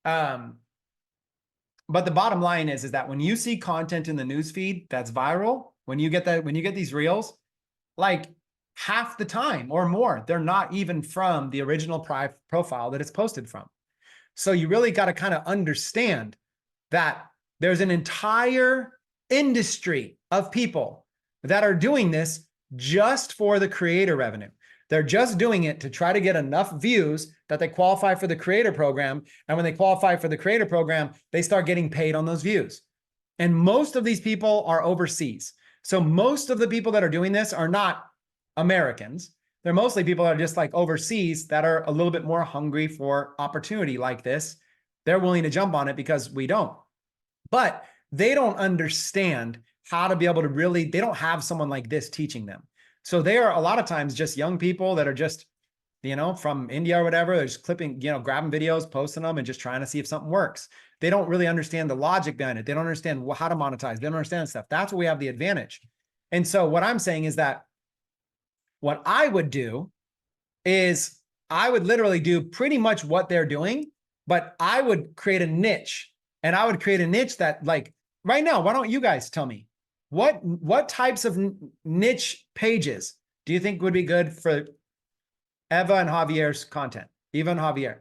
But the bottom line is that when you see content in the newsfeed that's viral, when you get these reels, like half the time or more, they're not even from the original profile that it's posted from. So you really got to kind of understand that there's an entire industry of people that are doing this just for the creator revenue. They're just doing it to try to get enough views that they qualify for the creator program. And when they qualify for the creator program, they start getting paid on those views. And most of these people are overseas. So most of the people that are doing this are not Americans. They're mostly people that are just like overseas that are a little bit more hungry for opportunity like this. They're willing to jump on it because we don't. But they don't understand how to be able to really, they don't have someone like this teaching them. So they are a lot of times just young people that are just, from India or whatever. They're just clipping, grabbing videos, posting them, and just trying to see if something works. They don't really understand the logic behind it. They don't understand how to monetize. They don't understand stuff. That's where we have the advantage. And so what I'm saying is that what I would do is I would literally do pretty much what they're doing, but I would create a niche. And I would create a niche that, like, right now, why don't you guys tell me what types of niche pages do you think would be good for Eva and Javier's content? Eva and Javier.